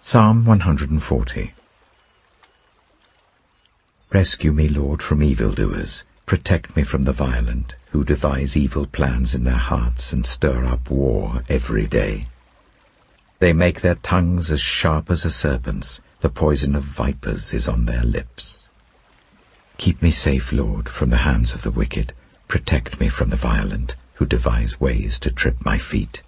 Psalm 140. Rescue me, Lord, from evildoers. Protect me from the violent, who devise evil plans in their hearts and stir up war every day. They make their tongues as sharp as a serpent's. The poison of vipers is on their lips. Keep me safe, Lord, from the hands of the wicked. Protect me from the violent, who devise ways to trip my feet.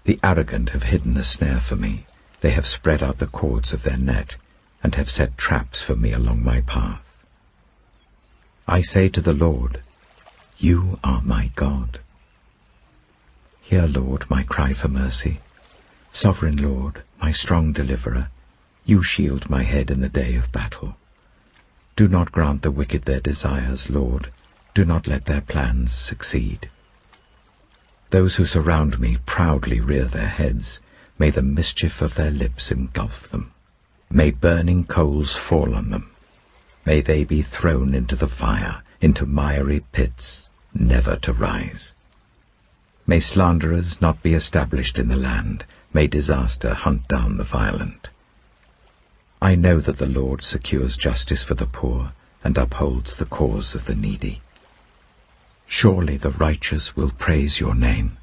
The arrogant have hidden a snare for me. They have spread out the cords of their net, and have set traps for me along my path. I say to the Lord, You are my God. Hear, Lord, my cry for mercy. Sovereign Lord, my strong deliverer, You shield my head in the day of battle. Do not grant the wicked their desires, Lord. Do not let their plans succeed. Those who surround me proudly rear their heads. May the mischief of their lips engulf them. May burning coals fall on them. May they be thrown into the fire, into miry pits, never to rise. May slanderers not be established in the land. May disaster hunt down the violent. I know that the Lord secures justice for the poor and upholds the cause of the needy. Surely the righteous will praise your name,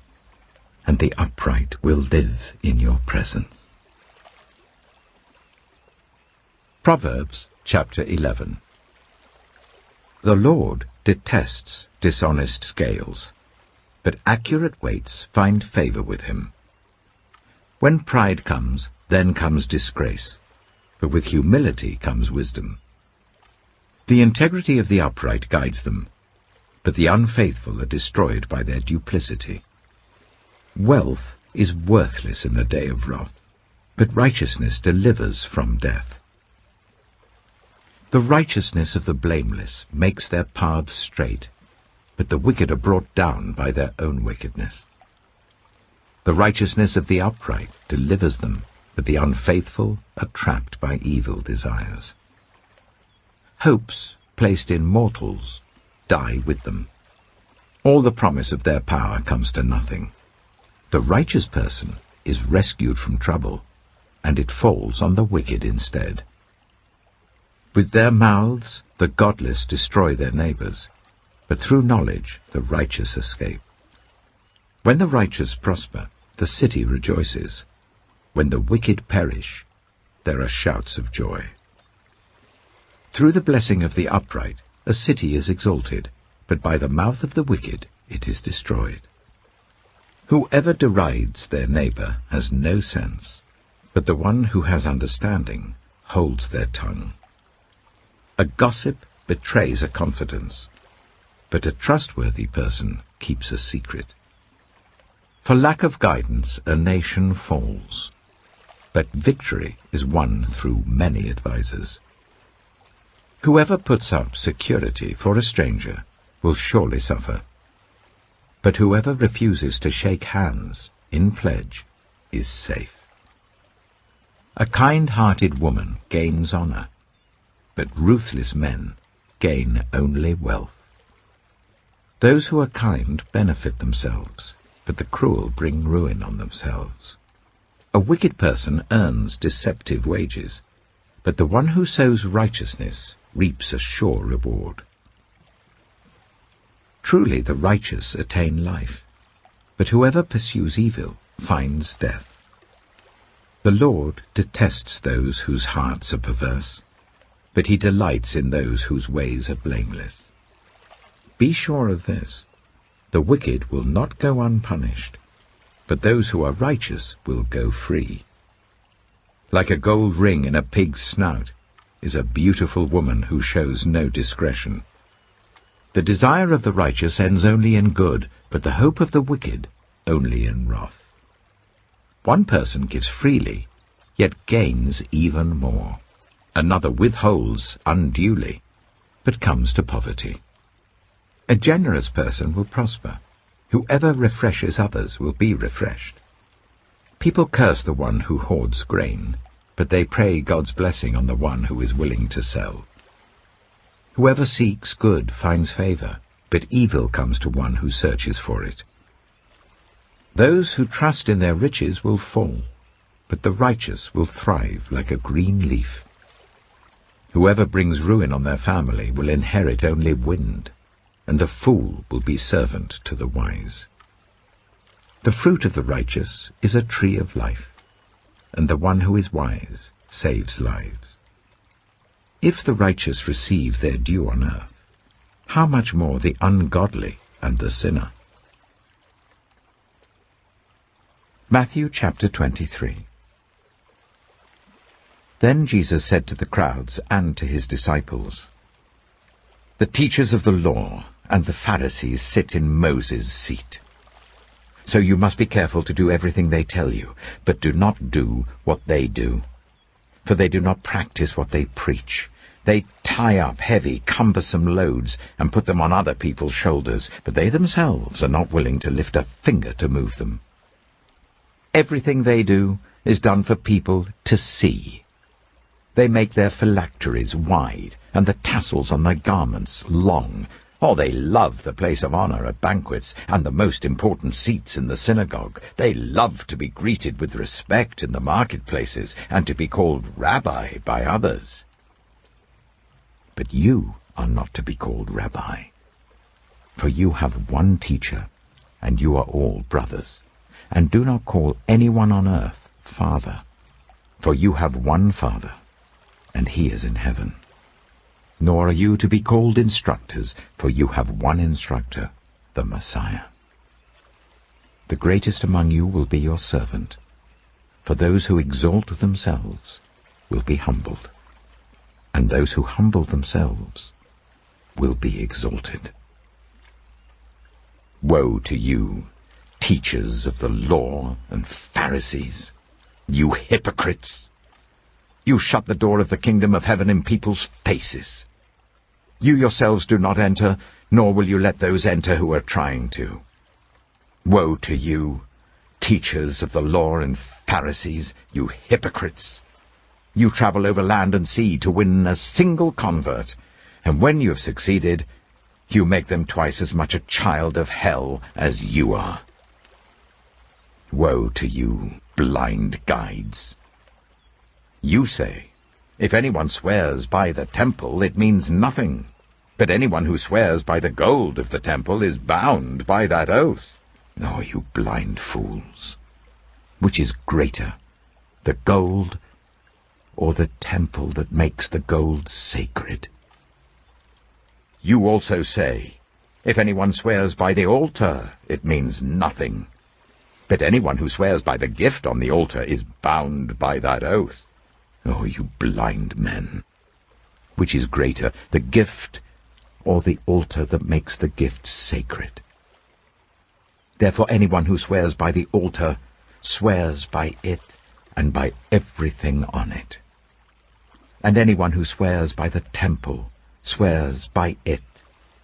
and the upright will live in your presence. Proverbs chapter 11. The Lord detests dishonest scales, but accurate weights find favor with him. When pride comes, then comes disgrace, but with humility comes wisdom. The integrity of the upright guides them, but the unfaithful are destroyed by their duplicity. Wealth is worthless in the day of wrath, but righteousness delivers from death. The righteousness of the blameless makes their paths straight, but the wicked are brought down by their own wickedness. The righteousness of the upright delivers them, but the unfaithful are trapped by evil desires. Hopes placed in mortals die with them. All the promise of their power comes to nothing. The righteous person is rescued from trouble, and it falls on the wicked instead. With their mouths the godless destroy their neighbors, but through knowledge the righteous escape. When the righteous prosper, the city rejoices. When the wicked perish, there are shouts of joy. Through the blessing of the upright, a city is exalted, but by the mouth of the wicked it is destroyed. Whoever derides their neighbor has no sense, but the one who has understanding holds their tongue. A gossip betrays a confidence, but a trustworthy person keeps a secret. For lack of guidance a nation falls, but victory is won through many advisers. Whoever puts up security for a stranger will surely suffer, but whoever refuses to shake hands in pledge is safe. A kind-hearted woman gains honor, but ruthless men gain only wealth. Those who are kind benefit themselves, but the cruel bring ruin on themselves. A wicked person earns deceptive wages, but the one who sows righteousness reaps a sure reward. Truly the righteous attain life, but whoever pursues evil finds death. The Lord detests those whose hearts are perverse, but he delights in those whose ways are blameless. Be sure of this, the wicked will not go unpunished, but those who are righteous will go free. Like a gold ring in a pig's snout is a beautiful woman who shows no discretion. The desire of the righteous ends only in good, but the hope of the wicked only in wrath. One person gives freely, yet gains even more. Another withholds unduly, but comes to poverty. A generous person will prosper. Whoever refreshes others will be refreshed. People curse the one who hoards grain, but they pray God's blessing on the one who is willing to sell. Whoever seeks good finds favor, but evil comes to one who searches for it. Those who trust in their riches will fall, but the righteous will thrive like a green leaf. Whoever brings ruin on their family will inherit only wind, and the fool will be servant to the wise. The fruit of the righteous is a tree of life, and the one who is wise saves lives. If the righteous receive their due on earth, how much more the ungodly and the sinner? Matthew chapter 23. Then Jesus said to the crowds and to his disciples, "The teachers of the law and the Pharisees sit in Moses' seat. So you must be careful to do everything they tell you, but do not do what they do. For they do not practice what they preach. They tie up heavy, cumbersome loads and put them on other people's shoulders, but they themselves are not willing to lift a finger to move them. Everything they do is done for people to see. They make their phylacteries wide and the tassels on their garments long. Oh, they love the place of honor at banquets and the most important seats in the synagogue. They love to be greeted with respect in the marketplaces and to be called rabbi by others. But you are not to be called rabbi, for you have one teacher, and you are all brothers. And do not call anyone on earth Father, for you have one Father, and he is in heaven. Nor are you to be called instructors, for you have one instructor, the Messiah. The greatest among you will be your servant, for those who exalt themselves will be humbled, and those who humble themselves will be exalted. Woe to you, teachers of the law and Pharisees, you hypocrites! You shut the door of the kingdom of heaven in people's faces. You yourselves do not enter, nor will you let those enter who are trying to. Woe to you, teachers of the law and Pharisees, you hypocrites! You travel over land and sea to win a single convert, and when you have succeeded, you make them twice as much a child of hell as you are. Woe to you, blind guides! You say, if anyone swears by the temple, it means nothing. But anyone who swears by the gold of the temple is bound by that oath. Oh, you blind fools! Which is greater, the gold or the temple that makes the gold sacred? You also say, if anyone swears by the altar, it means nothing. But anyone who swears by the gift on the altar is bound by that oath. Oh, you blind men! Which is greater, the gift or the altar that makes the gift sacred? Therefore anyone who swears by the altar swears by it and by everything on it. And anyone who swears by the temple swears by it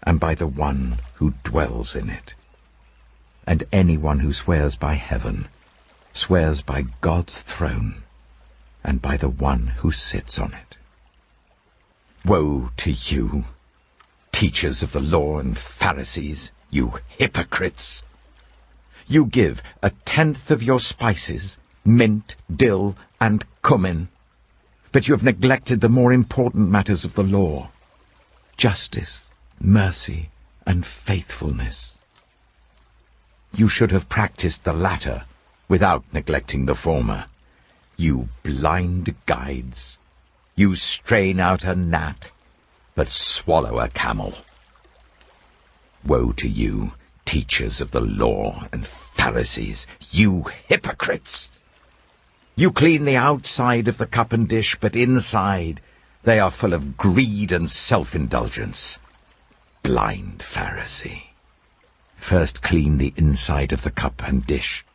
and by the one who dwells in it. And anyone who swears by heaven swears by God's throne and by the one who sits on it. Woe to you, teachers of the law and Pharisees, you hypocrites! You give 1/10 of your spices, mint, dill, and cumin, but you have neglected the more important matters of the law, justice, mercy, and faithfulness. You should have practiced the latter without neglecting the former. You blind guides! You strain out a gnat, but swallow a camel. Woe to you, teachers of the law and Pharisees, you hypocrites! You clean the outside of the cup and dish, but inside they are full of greed and self-indulgence. Blind Pharisee! First clean the inside of the cup and dish,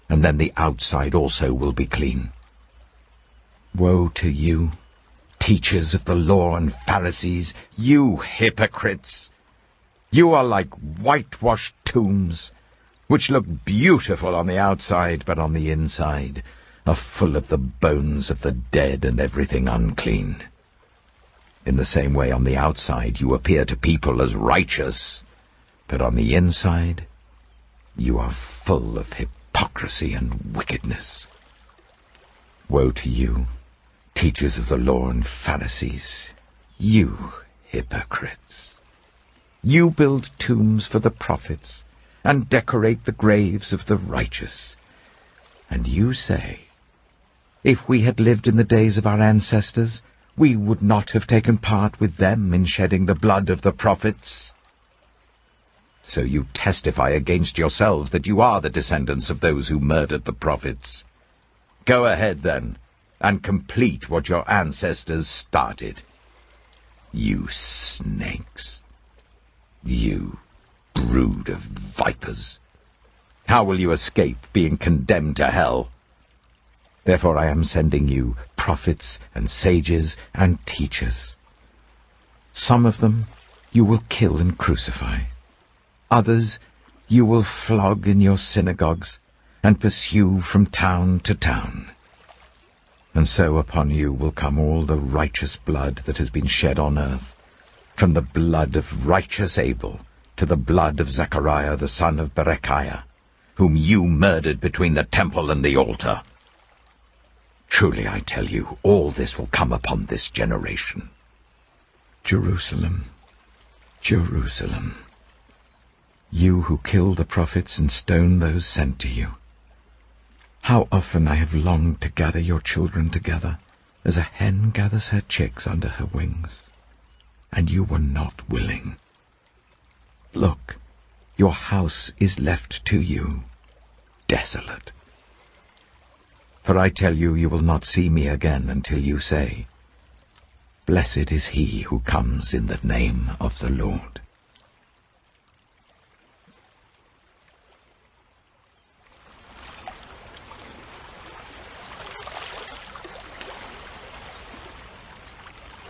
and then the outside also will be clean. Woe to you, teachers of the law and Pharisees, you hypocrites! You are like whitewashed tombs, which look beautiful on the outside, but on the inside are full of the bones of the dead and everything unclean. In the same way, on the outside you appear to people as righteous, but on the inside you are full of hypocrisy and wickedness. Woe to you, teachers of the law and Pharisees, you hypocrites! You build tombs for the prophets and decorate the graves of the righteous. And you say, if we had lived in the days of our ancestors, we would not have taken part with them in shedding the blood of the prophets. So you testify against yourselves that you are the descendants of those who murdered the prophets. Go ahead, then, and complete what your ancestors started. You snakes! You brood of vipers! How will you escape being condemned to hell? Therefore I am sending you prophets and sages and teachers. Some of them you will kill and crucify. Others you will flog in your synagogues and pursue from town to town. And so upon you will come all the righteous blood that has been shed on earth, from the blood of righteous Abel to the blood of Zechariah the son of Berechiah, whom you murdered between the temple and the altar. Truly I tell you, all this will come upon this generation. Jerusalem, Jerusalem, you who kill the prophets and stone those sent to you. How often I have longed to gather your children together, as a hen gathers her chicks under her wings, and you were not willing. Look, your house is left to you, desolate. For I tell you, you will not see me again until you say, Blessed is he who comes in the name of the Lord.